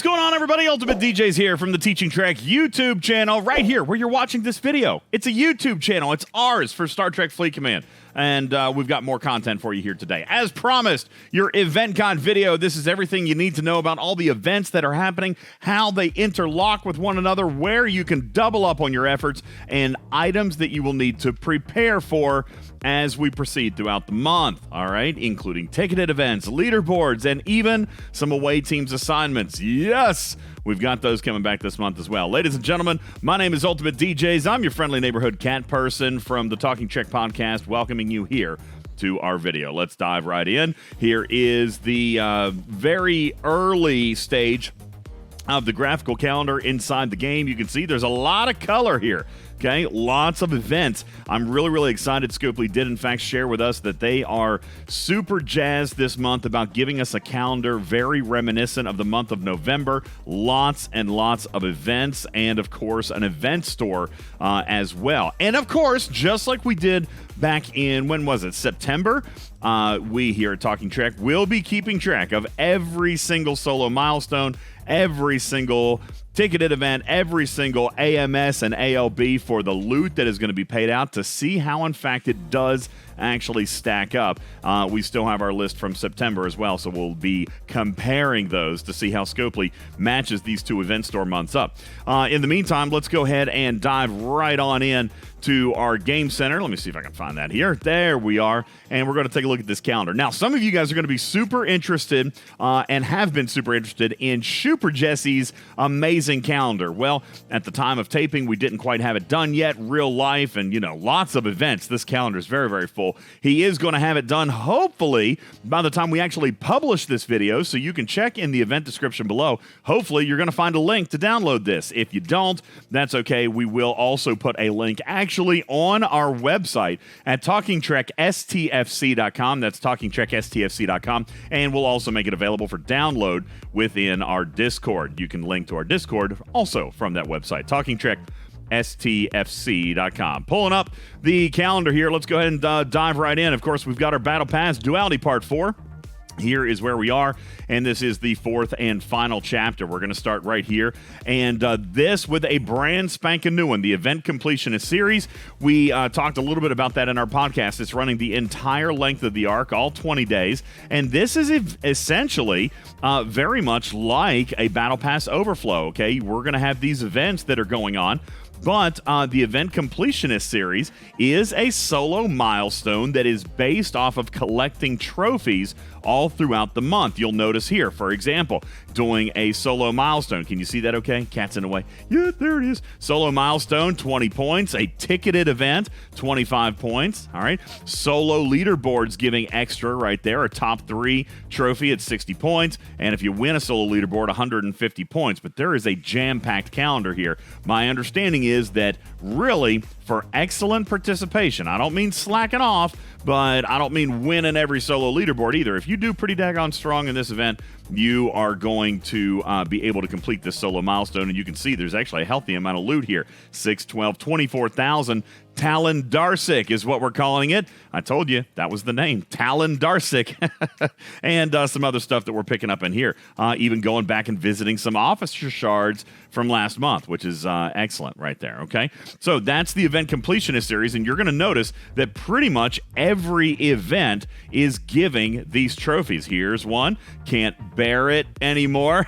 What's going on, everybody? UltimatDjz here from the Teaching Trek YouTube channel, right here where you're watching this video. It's a YouTube channel. It's ours for Star Trek Fleet Command. And we've got more content for you here today. As promised, your EventCon video. This is everything you need to know about all the events that are happening, how they interlock with one another, where you can double up on your efforts, and items that you will need to prepare for as we proceed throughout the month, all right? Including ticketed events, leaderboards, and even some away teams assignments. Yes! We've got those coming back this month as well. Ladies and gentlemen, my name is UltimatDjz. I'm your friendly neighborhood cat person from the Talking Trek podcast, welcoming you here to our video. Let's dive right in. Here is the very early stage of the graphical calendar inside the game. You can see there's a lot of color here. Okay, lots of events. I'm really excited. Scopely did, in fact, share with us that they are super jazzed this month about giving us a calendar very reminiscent of the month of November. Lots and lots of events, and, of course, an event store as well. And, of course, just like we did back in, when was it, September? We here at Talking Trek will be keeping track of every single solo milestone, every single ticketed event, every single AMS and ALB for the loot that is going to be paid out to see how, in fact, it does actually stack up. We still have our list from September as well, so we'll be comparing those to see how Scopely matches these two event store months up. In the meantime, let's go ahead and dive right on in to our game center. Let me see if I can find that here. There we are. And we're going to take a look at this calendar. Now, some of you guys are going to be super interested and have been super interested in Super Jesse's amazing calendar. Well, at the time of taping, we didn't quite have it done yet. Real life and, lots of events. This calendar is very full. He is going to have it done, hopefully, by the time we actually publish this video, so you can check in the event description below. Hopefully, you're going to find a link to download this. If you don't, that's okay. We will also put a link actually on our website at TalkingTrekSTFC.com. That's TalkingTrekSTFC.com. And we'll also make it available for download within our Discord. You can link to our Discord also from that website, TalkingTrekSTFC.com. Pulling up the calendar here. Let's go ahead and dive right in. Of course, we've got our Battle Pass Duality Part 4. Here is where we are, and this is the fourth and final chapter. We're going to start right here, and this with a brand spanking new one, the Event Completionist series. We talked a little bit about that in our podcast. It's running the entire length of the arc, all 20 days, and this is essentially very much like a Battle Pass Overflow, okay? We're going to have these events that are going on, but the Event Completionist series is a solo milestone that is based off of collecting trophies all throughout the month. You'll notice here, for example, doing a solo milestone. Can you see that okay? Cat's in the way. Yeah, there it is. Solo milestone, 20 points. A ticketed event, 25 points. All right. Solo leaderboards giving extra right there. A top 3 trophy at 60 points. And if you win a solo leaderboard, 150 points. But there is a jam-packed calendar here. My understanding is that really, for excellent participation, I don't mean slacking off, but I don't mean winning every solo leaderboard either. If you do pretty daggone strong in this event, you are going to be able to complete this solo milestone. And you can see there's actually a healthy amount of loot here. 6, 12, 24,000. Talon Darsic is what we're calling it. I told you, that was the name, Talon Darsic. And some other stuff that we're picking up in here. Even going back and visiting some officer shards from last month, which is excellent right there, okay? So that's the Event Completionist series, and you're going to notice that pretty much every event is giving these trophies. Here's one. Can't bear it anymore.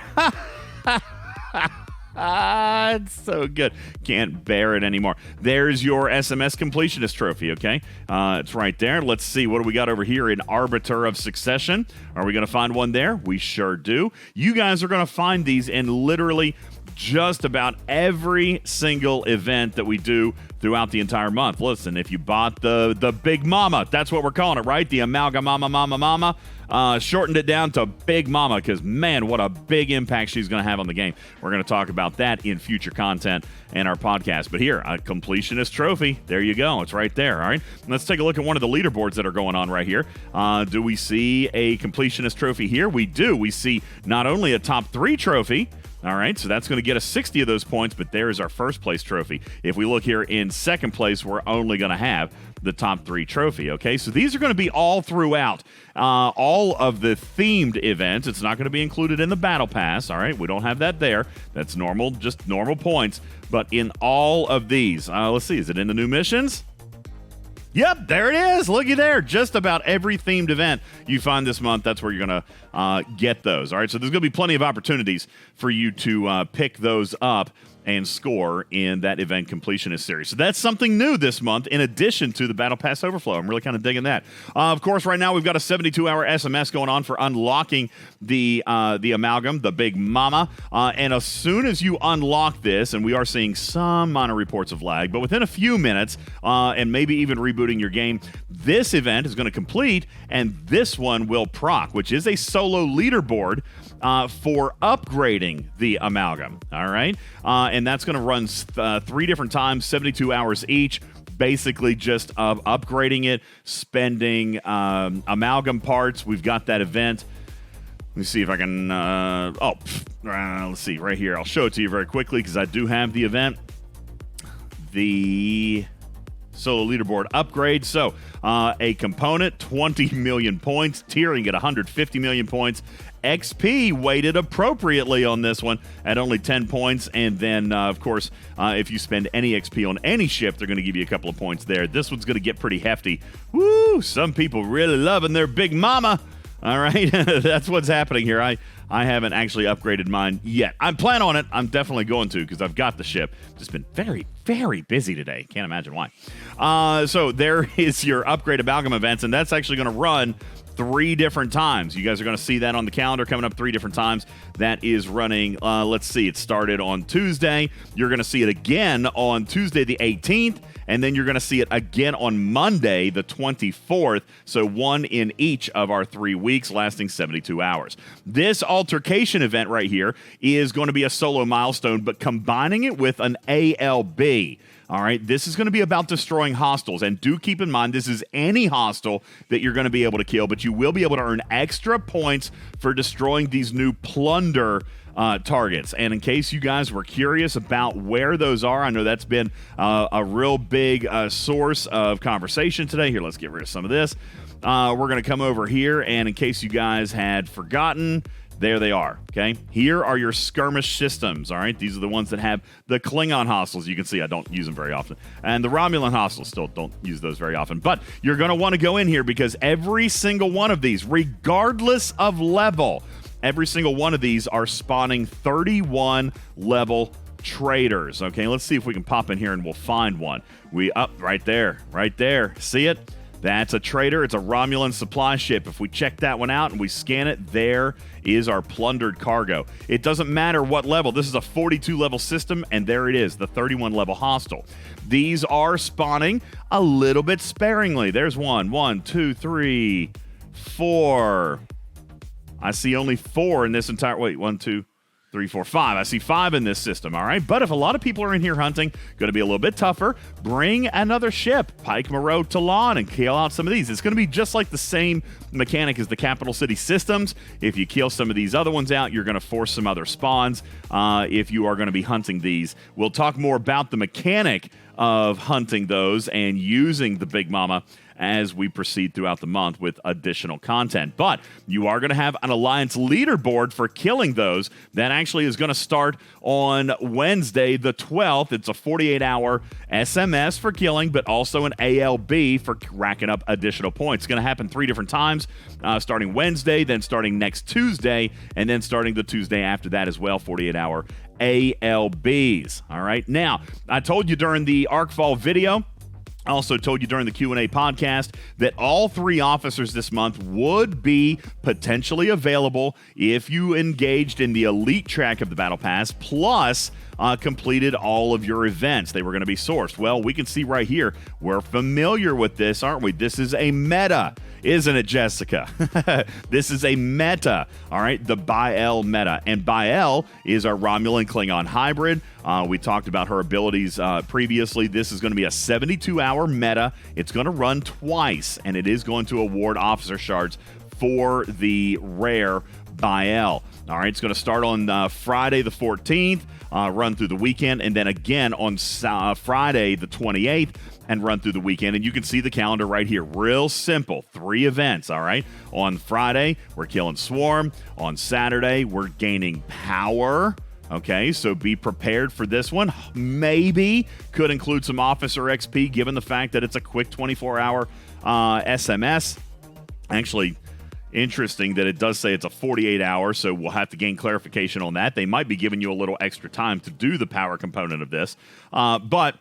It's so good. Can't bear it anymore. There's your SMS Completionist trophy, okay? It's right there. Let's see. What do we got over here in Arbiter of Succession? Are we going to find one there? We sure do. You guys are going to find these in literally just about every single event that we do throughout the entire month. Listen, if you bought the Big Mama, that's what we're calling it, right? The Amalgam Mama. Shortened it down to Big Mama because, man, what a big impact she's going to have on the game. We're going to talk about that in future content and our podcast. But here, a Completionist trophy. There you go. It's right there, all right? Let's take a look at one of the leaderboards that are going on right here. Do we see a Completionist trophy here? We do. We see not only a top 3 trophy, All right, so that's going to get us 60 of those points, but there's our first place trophy. If we look here in second place, we're only going to have the top 3 trophy, okay? So these are going to be all throughout all of the themed events. It's not going to be included in the Battle Pass, all right? We don't have that there. That's normal, just normal points. But in all of these, let's see, is it in the new missions? Yep, there it is. Looky there. Just about every themed event you find this month, that's where you're going to get those. All right, so there's going to be plenty of opportunities for you to pick those up and score in that event completionist series. So that's something new this month in addition to the Battle Pass Overflow. I'm really kind of digging that. Of course, right now we've got a 72-hour SMS going on for unlocking the Amalgam, the Big Mama. And as soon as you unlock this, and we are seeing some minor reports of lag, but within a few minutes, and maybe even rebooting your game, this event is going to complete, and this one will proc, which is a solo leaderboard for upgrading the Amalgam, all right? And that's going to run 3 different times, 72 hours each, basically just upgrading it, spending Amalgam parts. We've got that event. Let me see if I can, let's see, right here. I'll show it to you very quickly because I do have the event. The solo leaderboard upgrade. So a component, 20 million points. Tiering at 150 million points. XP weighted appropriately on this one at only 10 points. And then, of course, if you spend any XP on any ship, they're going to give you a couple of points there. This one's going to get pretty hefty. Woo! Some people really loving their Big Mama. All right, that's what's happening here. I haven't actually upgraded mine yet. I plan on it. I'm definitely going to because I've got the ship. Just been very, very busy today. Can't imagine why. So there is your upgrade Amalgam events, and that's actually going to run 3 different times. You guys are going to see that on the calendar coming up 3 different times. That is running, let's see, it started on Tuesday. You're going to see it again on Tuesday the 18th, and then you're going to see it again on Monday the 24th. So 1 in each of our 3 weeks, lasting 72 hours. This altercation event right here is going to be a solo milestone, but combining it with an ALB. All right, this is going to be about destroying hostiles, and do keep in mind this is any hostile that you're going to be able to kill, but you will be able to earn extra points for destroying these new Plunder targets. And in case you guys were curious about where those are, I know that's been a real big source of conversation today. Here, let's get rid of some of this. We're going to come over here, and in case you guys had forgotten, there they are, okay? Here are your skirmish systems, all right? These are the ones that have the Klingon hostiles. You can see I don't use them very often. And the Romulan hostiles, still don't use those very often. But you're going to want to go in here because every single one of these, regardless of level, every single one of these are spawning 31 level traders, okay? Let's see if we can pop in here and we'll find one. Right there. See it? That's a trader. It's a Romulan supply ship. If we check that one out and we scan it, there is our plundered cargo. It doesn't matter what level. This is a 42 level system, and there it is, the 31 level hostile. These are spawning a little bit sparingly. There's 1, 2, 3, 4. I see only 4 in this entire... Wait, 1, 2, 3, 4, 5. I see 5 in this system, all right? But if a lot of people are in here hunting, going to be a little bit tougher, bring another ship, Pike Moreau Talon, and kill out some of these. It's going to be just like the same mechanic as the Capital City systems. If you kill some of these other ones out, you're going to force some other spawns if you are going to be hunting these. We'll talk more about the mechanic of hunting those and using the Big Mama as we proceed throughout the month with additional content. But you are going to have an Alliance leaderboard for killing those. That actually is going to start on Wednesday the 12th. It's a 48-hour SMS for killing, but also an ALB for racking up additional points. It's going to happen 3 different times, starting Wednesday, then starting next Tuesday, and then starting the Tuesday after that as well, 48-hour ALBs. All right. Now, I told you during the Arcfall video, I also told you during the Q&A podcast that all 3 officers this month would be potentially available if you engaged in the elite track of the Battle Pass, plus completed all of your events. They were going to be sourced. Well, we can see right here, we're familiar with this, aren't we? This is a meta, isn't it, Jessica? This is a meta, all right? The Bael meta. And Bael is our Romulan Klingon hybrid. We talked about her abilities previously. This is going to be a 72-hour meta. It's going to run twice, and it is going to award officer shards for the rare Bael. All right, it's going to start on Friday the 14th, run through the weekend, and then again on Friday the 28th, and run through the weekend. And you can see the calendar right here. Real simple. 3 events, all right? On Friday, we're killing Swarm. On Saturday, we're gaining power. Okay, so be prepared for this one. Maybe could include some Officer XP, given the fact that it's a quick 24-hour SMS. Actually, interesting that it does say it's a 48-hour, so we'll have to gain clarification on that. They might be giving you a little extra time to do the power component of this, but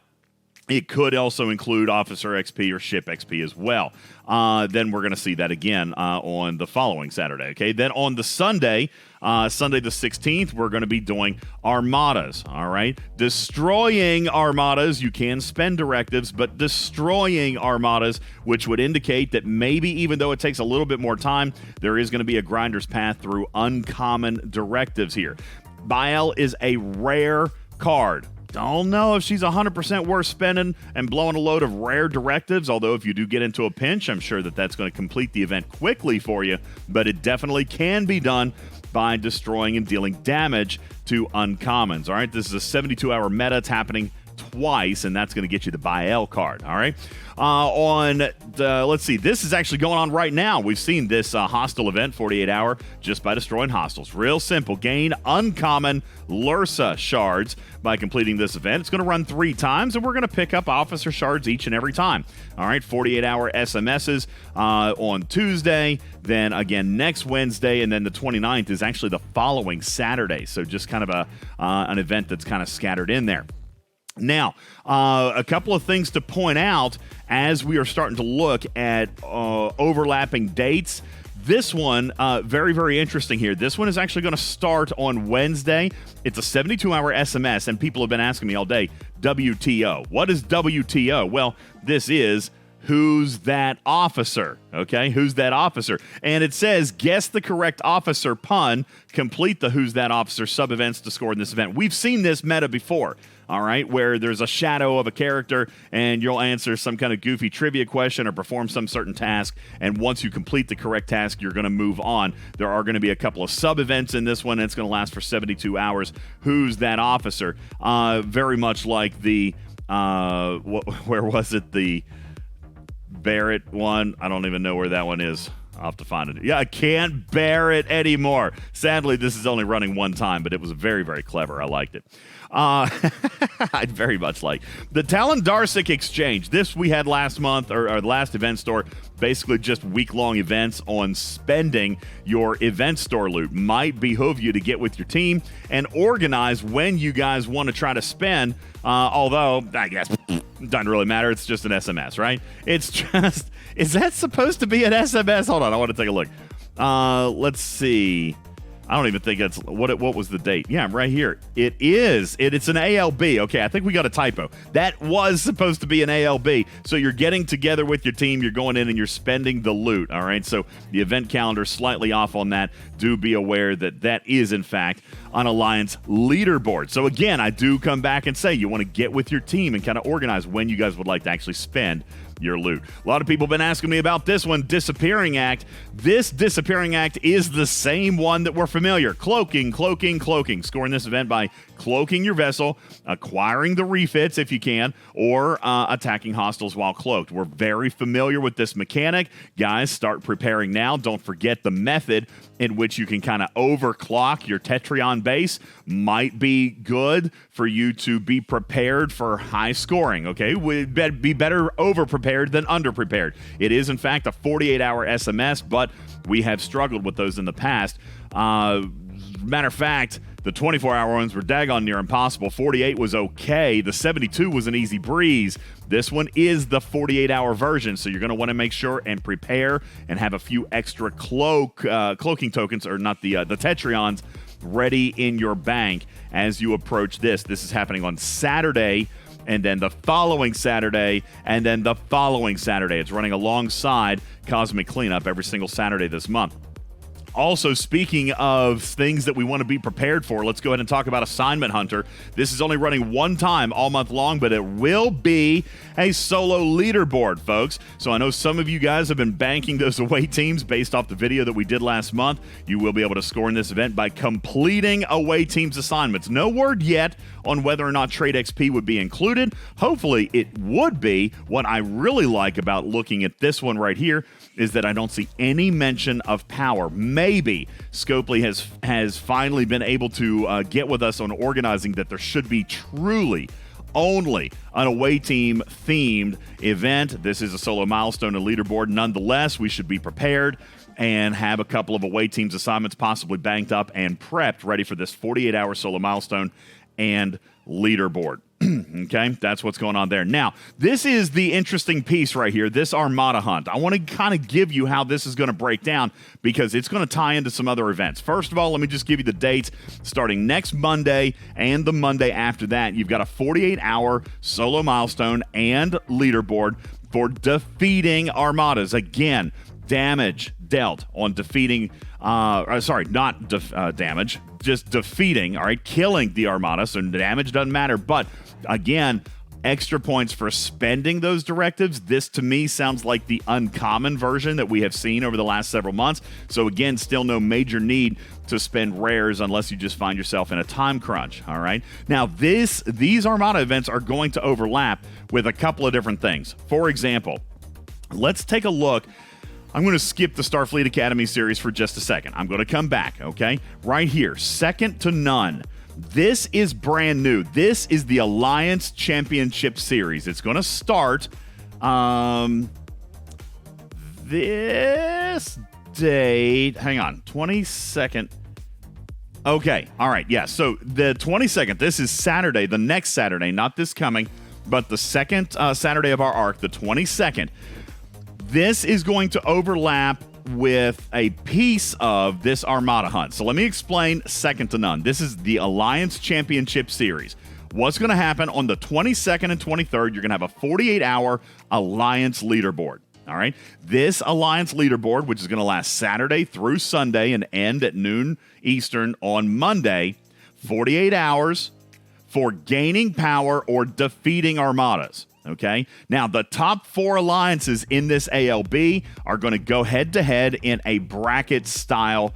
it could also include Officer XP or Ship XP as well. Then we're going to see that again on the following Saturday. Okay. Then on the Sunday, Sunday the 16th, we're going to be doing Armadas. All right. Destroying Armadas. You can spend directives, but destroying Armadas, which would indicate that maybe even though it takes a little bit more time, there is going to be a grinder's path through uncommon directives here. Bael is a rare card. Don't know if she's 100% worth spending and blowing a load of rare directives, although if you do get into a pinch, I'm sure that that's going to complete the event quickly for you, but it definitely can be done by destroying and dealing damage to uncommons. All right, this is a 72-hour meta. It's happening twice, and that's going to get you the Bael card. All right. Let's see. This is actually going on right now. We've seen this hostile event, 48-hour, just by destroying hostiles. Real simple. Gain uncommon Lirsa shards by completing this event. It's going to run 3 times, and we're going to pick up officer shards each and every time. All right. 48-hour SMSs on Tuesday, then again next Wednesday, and then the 29th is actually the following Saturday. So just kind of an event that's kind of scattered in there. Now, a couple of things to point out as we are starting to look at overlapping dates. This one, very, very interesting here. This one is actually going to start on Wednesday. It's a 72-hour SMS, and people have been asking me all day, WTO. What is WTO? Well, this is Who's That Officer? Okay, Who's That Officer? And it says, guess the correct officer pun, complete the Who's That Officer sub-events to score in this event. We've seen this meta before. All right, where there's a shadow of a character and you'll answer some kind of goofy trivia question or perform some certain task, and once you complete the correct task, you're going to move on. There are going to be a couple of sub-events in this one, and it's going to last for 72 hours. Who's That Officer? Very much like the, where was it? The Barrett one. I don't even know where that one is. I'll have to find it. Yeah, I can't bear it anymore. Sadly, this is only running 1 time, but it was very, very clever. I liked it. I'd very much like the Talon Darsic Exchange. This we had last month, or last event store. Basically, just week-long events on spending your event store loot. Might behoove you to get with your team and organize when you guys want to try to spend. Although I guess doesn't really matter. It's just an SMS, right? It's just. Is that supposed to be an SMS? Hold on, I want to take a look. Let's see. I don't even think that's what was the date. Yeah, right here. It is. It's an ALB. Okay, I think we got a typo. That was supposed to be an ALB. So you're getting together with your team, you're going in and you're spending the loot. All right, so the event calendar slightly off on that. Do be aware that that is, in fact, an Alliance leaderboard. So again, I do come back and say you want to get with your team and kind of organize when you guys would like to actually spend your loot. A lot of people have been asking me about this one, Disappearing Act. This Disappearing Act is the same one that we're familiar. Cloaking. Scoring this event by cloaking your vessel, acquiring the refits if you can, or attacking hostiles while cloaked. We're very familiar with this mechanic. Guys, start preparing now. Don't forget the method in which you can kind of overclock your Tetrion base might be good for you to be prepared for high scoring, okay? We'd be better over-prepared than under-prepared. It is, in fact, a 48-hour SMS, but we have struggled with those in the past. Matter of fact, the 24-hour ones were daggone near impossible. 48 was okay. The 72 was an easy breeze. This one is the 48-hour version, so you're going to want to make sure and prepare and have a few extra cloaking tokens, or not the Tetrions, ready in your bank as you approach this. This is happening on Saturday, and then the following Saturday, and then the following Saturday. It's running alongside Cosmic Cleanup every single Saturday this month. Also, speaking of things that we want to be prepared for, let's go ahead and talk about Assignment Hunter. This is only running one time all month long, but it will be a solo leaderboard, folks. So I know some of you guys have been banking those away teams based off the video that we did last month. You will be able to score in this event by completing away teams assignments. No word yet on whether or not trade XP would be included. Hopefully it would be. What I really like about looking at this one right here is that I don't see any mention of power. Maybe Scopely has finally been able to get with us on organizing that there should be truly only an away team themed event. This is a solo milestone and leaderboard. Nonetheless, we should be prepared and have a couple of away teams assignments possibly banked up and prepped, ready for this 48-hour solo milestone and leaderboard. Okay, that's what's going on there. Now, this is the interesting piece right here, this Armada hunt. I want to kind of give you how this is going to break down because it's going to tie into some other events. First of all, let me just give you the dates. Starting next Monday and the Monday after that, you've got a 48-hour solo milestone and leaderboard for defeating Armadas. Again, damage dealt on defeating, damage, just defeating, all right, killing the Armada, so damage doesn't matter, but again, extra points for spending those directives. This, to me, sounds like the uncommon version that we have seen over the last several months. So again, still no major need to spend rares unless you just find yourself in a time crunch, all right? Now, these Armada events are going to overlap with a couple of different things. For example, let's take a look. I'm going to skip the Starfleet Academy series for just a second. I'm going to come back, okay? Right here, second to none. This is brand new. This is the Alliance Championship Series. It's going to start this date. Hang on, 22nd. Okay, all right, yeah. So the 22nd, this is Saturday, the next Saturday, not this coming, but the second Saturday of our arc, the 22nd. This is going to overlap with a piece of this Armada hunt. So let me explain second to none. This is the Alliance Championship Series. What's going to happen on the 22nd and 23rd, you're going to have a 48-hour Alliance leaderboard. All right. This Alliance leaderboard, which is going to last Saturday through Sunday and end at noon Eastern on Monday, 48 hours for gaining power or defeating Armadas. Okay, now the top 4 alliances in this ALB are going to go head-to-head in a bracket-style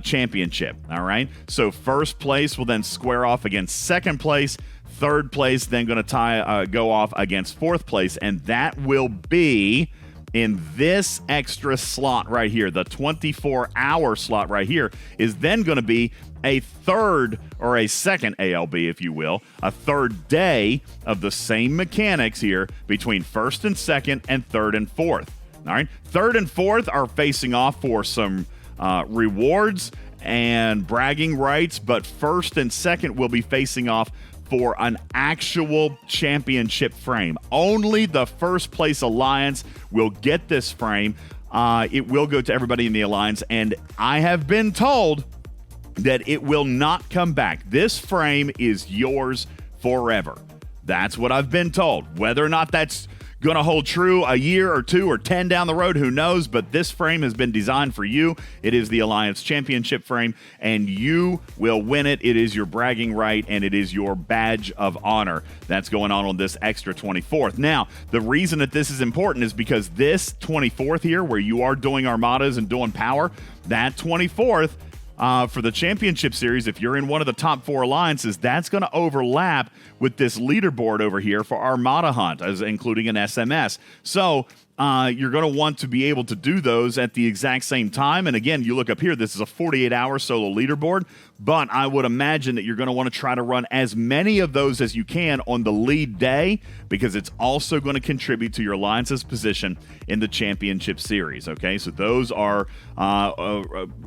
championship, all right? So first place will then square off against second place, third place then going to go off against fourth place, and that will be in this extra slot right here. The 24-hour slot right here is then going to be a third or a second ALB, if you will, a third day of the same mechanics here between first and second and third and fourth. All right, third and fourth are facing off for some rewards and bragging rights, but first and second will be facing off for an actual championship frame. Only the first place alliance will get this frame. It will go to everybody in the alliance, and I have been told that it will not come back. This frame is yours forever. That's what I've been told. Whether or not that's going to hold true a year or 2 or 10 down the road, who knows? But this frame has been designed for you. It is the Alliance Championship frame, and you will win it. It is your bragging right, and it is your badge of honor. That's going on this extra 24th. Now, the reason that this is important is because this 24th here, where you are doing Armadas and doing power, that 24th, for the championship series, if you're in one of the top 4 alliances, that's going to overlap with this leaderboard over here for Armada Hunt, as including an SMS. So you're going to want to be able to do those at the exact same time. And again, you look up here, this is a 48-hour solo leaderboard, but I would imagine that you're going to want to try to run as many of those as you can on the lead day, because it's also going to contribute to your alliance's position in the championship series. Okay, so those are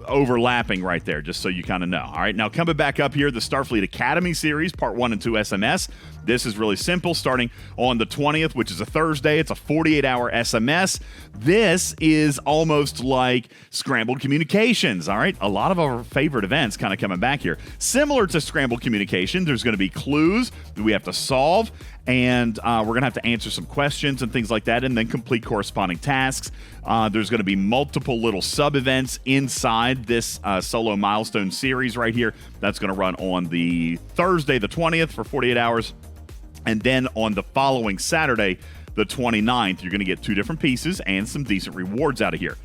overlapping right there, just so you kind of know. All right, now coming back up here, the Starfleet Academy series, part 1 and 2 SMS. This is really simple. Starting on the 20th, which is a Thursday, it's a 48-hour SMS SMS. This is almost like Scrambled Communications, all right? A lot of our favorite events kind of coming back here. Similar to Scrambled Communication, there's going to be clues that we have to solve, and we're going to have to answer some questions and things like that, and then complete corresponding tasks. There's going to be multiple little sub-events inside this solo milestone series right here. That's going to run on the Thursday, the 20th, for 48 hours. And then on the following Saturday, the 29th, you're going to get 2 different pieces and some decent rewards out of here.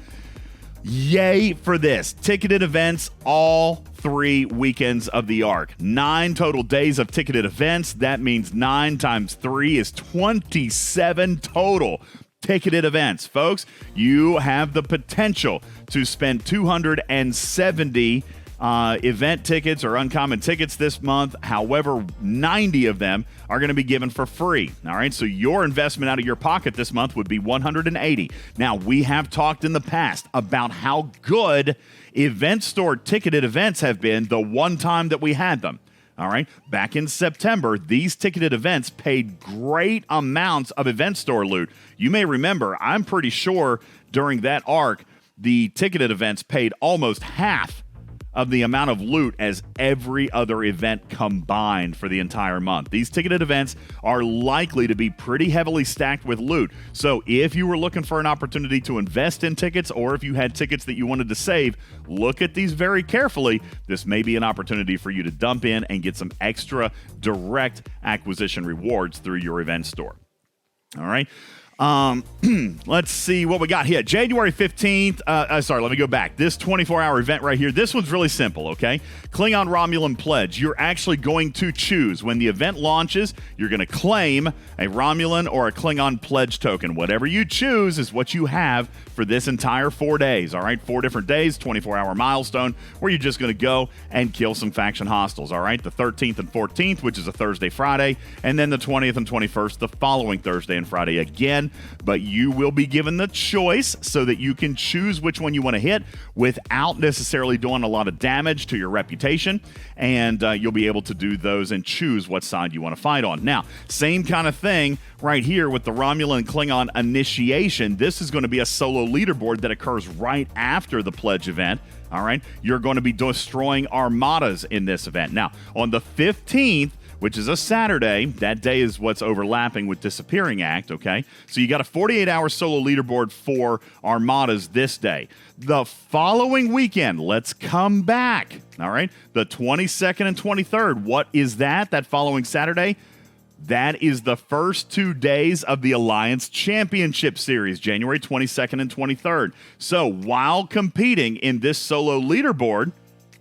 Yay for this. Ticketed events all 3 weekends of the arc. 9 total days of ticketed events. That means 9 times 3 is 27 total ticketed events. Folks, you have the potential to spend 270 event tickets or uncommon tickets this month. However, 90 of them are going to be given for free. All right, so your investment out of your pocket this month would be 180. Now, we have talked in the past about how good event store ticketed events have been the one time that we had them. All right, back in September, these ticketed events paid great amounts of event store loot. You may remember, I'm pretty sure during that arc, the ticketed events paid almost half of the amount of loot as every other event combined for the entire month. These ticketed events are likely to be pretty heavily stacked with loot. So if you were looking for an opportunity to invest in tickets, or if you had tickets that you wanted to save, look at these very carefully. This may be an opportunity for you to dump in and get some extra direct acquisition rewards through your event store. All right. Let's see what we got here. January 15th. Let me go back. This 24-hour event right here. This one's really simple, okay? Klingon Romulan Pledge. You're actually going to choose. When the event launches, you're going to claim a Romulan or a Klingon Pledge token. Whatever you choose is what you have for this entire 4 days, all right? 4 different days, 24-hour milestone, where you're just going to go and kill some faction hostiles, all right? The 13th and 14th, which is a Thursday, Friday, and then the 20th and 21st, the following Thursday and Friday again. But you will be given the choice so that you can choose which one you want to hit without necessarily doing a lot of damage to your reputation, and you'll be able to do those and choose what side you want to fight on. Now, same kind of thing right here with the Romulan Klingon initiation. This is going to be a solo leaderboard that occurs right after the pledge event. All right, you're going to be destroying armadas in this event. Now, on the 15th, which is a Saturday, that day is what's overlapping with Disappearing Act, okay? So you got a 48-hour solo leaderboard for armadas this day. The following weekend, let's come back, all right? The 22nd and 23rd, what is that following Saturday? That is the first 2 days of the Alliance Championship Series, January 22nd and 23rd. So while competing in this solo leaderboard,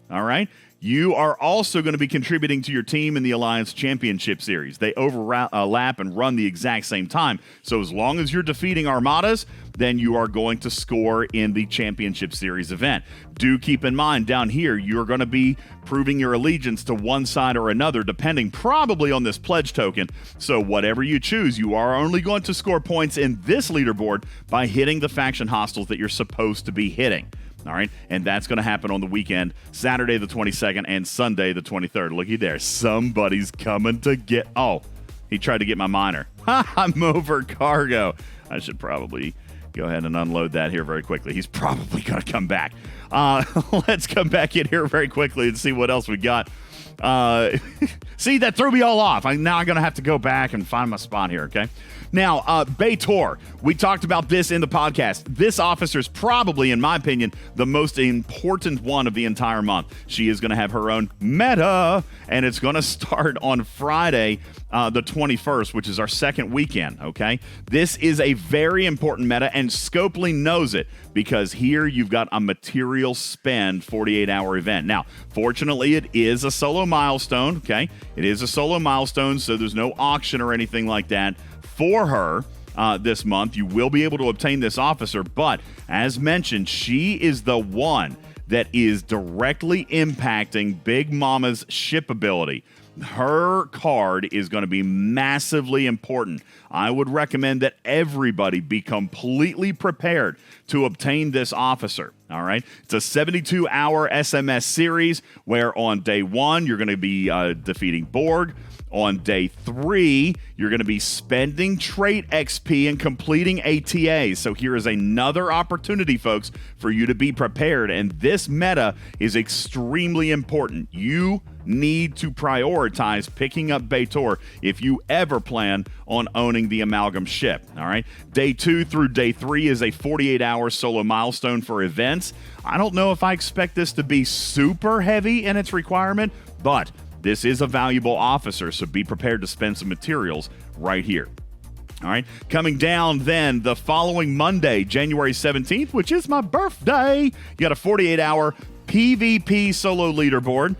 all right, you are also going to be contributing to your team in the Alliance Championship Series. They overlap and run the exact same time. So as long as you're defeating armadas, then you are going to score in the Championship Series event. Do keep in mind, down here, you're going to be proving your allegiance to one side or another, depending probably on this pledge token. So whatever you choose, you are only going to score points in this leaderboard by hitting the faction hostiles that you're supposed to be hitting. All right, and that's going to happen on the weekend, Saturday the 22nd and Sunday the 23rd. Looky there. Somebody's coming to get... Oh, he tried to get my miner. I'm over cargo. I should probably go ahead and unload that here very quickly. He's probably going to come back. Let's come back in here very quickly and see what else we got. See, that threw me all off. Now I'm going to have to go back and find my spot here, okay? Now, Baitor, we talked about this in the podcast. This officer is probably, in my opinion, the most important one of the entire month. She is going to have her own meta, and it's going to start on Friday, the 21st, which is our second weekend, okay? This is a very important meta, and Scopely knows it, because here you've got a material spend 48-hour event. Now, fortunately, it is a solo milestone, okay? It is a solo milestone, so there's no auction or anything like that for her this month. You will be able to obtain this officer, but as mentioned, she is the one that is directly impacting Big Mama's ship ability. Her card is going to be massively important. I would recommend that everybody be completely prepared to obtain this officer. All right. It's a 72-hour SMS series where on day 1, you're going to be defeating Borg. On day 3, you're going to be spending trait XP and completing ATAs. So here is another opportunity, folks, for you to be prepared. And this meta is extremely important. You need to prioritize picking up Baitor if you ever plan on owning the Amalgam ship. All right. Day 2 through day 3 is a 48-hour solo milestone for events. I don't know if I expect this to be super heavy in its requirement, but this is a valuable officer, so be prepared to spend some materials right here. All right. Coming down then the following Monday, January 17th, which is my birthday, you got a 48-hour PvP solo leaderboard,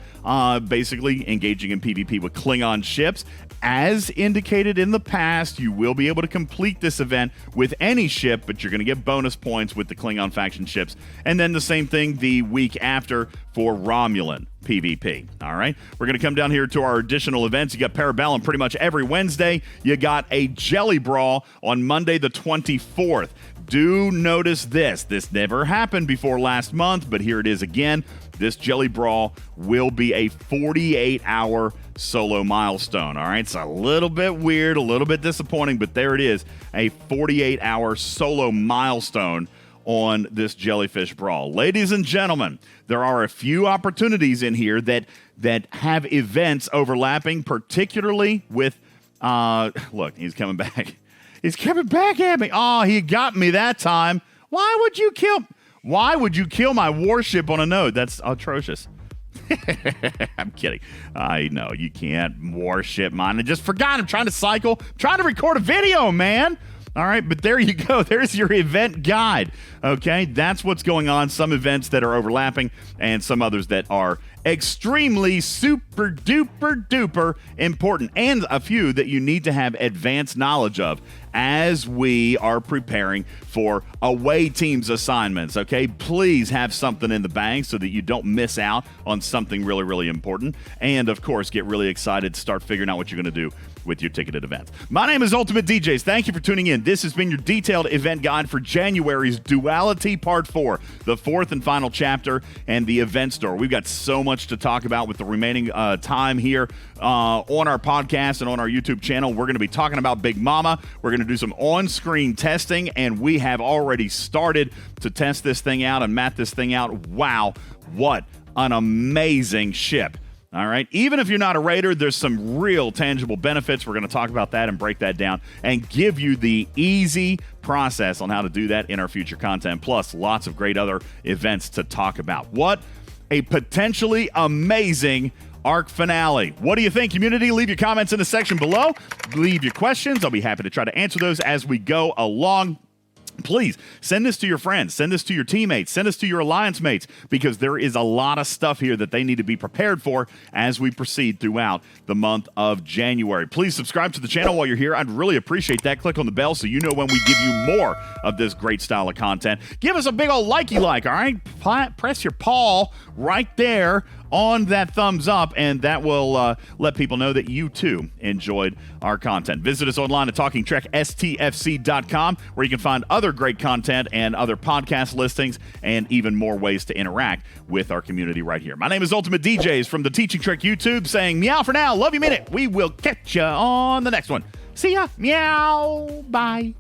basically engaging in PvP with Klingon ships. As indicated in the past, you will be able to complete this event with any ship, but you're going to get bonus points with the Klingon faction ships. And then the same thing the week after for Romulan PvP. All right. We're going to come down here to our additional events. You got Parabellum pretty much every Wednesday. You got a Jelly Brawl on Monday the 24th. Do notice this. This never happened before last month, but here it is again. This Jelly Brawl will be a 48-hour solo milestone. All right, it's a little bit weird, a little bit disappointing, but there it is, a 48-hour solo milestone on this Jellyfish Brawl. Ladies and gentlemen, there are a few opportunities in here that have events overlapping, particularly with, look, he's coming back. He's coming back at me. Oh, he got me that time. Why would you kill my warship on a node? That's atrocious. I'm kidding. I know you can't warship mine. I just forgot. I'm trying to cycle. I'm trying to record a video, man. All right, but there you go. There's your event guide. Okay, that's what's going on. Some events that are overlapping and some others that are extremely super duper duper important, and a few that you need to have advanced knowledge of as we are preparing for away teams assignments. Okay, please have something in the bank so that you don't miss out on something really, really important. And of course, get really excited to start figuring out what you're going to do with your ticketed events. My name is UltimatDjz. Thank you for tuning in. This has been your detailed event guide for January's Duality Part 4, the 4th and final chapter, and the event store. We've got so much to talk about with the remaining time here on our podcast and on our YouTube channel. We're going to be talking about Big Mama. We're going to do some on-screen testing, and we have already started to test this thing out and map this thing out. Wow, what an amazing ship. All right. Even if you're not a raider, there's some real tangible benefits. We're going to talk about that and break that down and give you the easy process on how to do that in our future content. Plus, lots of great other events to talk about. What a potentially amazing arc finale. What do you think, community? Leave your comments in the section below. Leave your questions. I'll be happy to try to answer those as we go along. Please send this to your friends, send this to your teammates, send this to your alliance mates, because there is a lot of stuff here that they need to be prepared for as we proceed throughout the month of January. Please subscribe to the channel while you're here. I'd really appreciate that. Click on the bell so you know when we give you more of this great style of content. Give us a big old likey like, all right? Press your paw right there on that thumbs up, and that will let people know that you too enjoyed our content. Visit us online at TalkingTrekSTFC.com, where you can find other great content and other podcast listings and even more ways to interact with our community right here. My name is UltimatDjz from the Teaching Trek YouTube, saying meow for now. Love you, minute. We will catch you on the next one. See ya. Meow. Bye.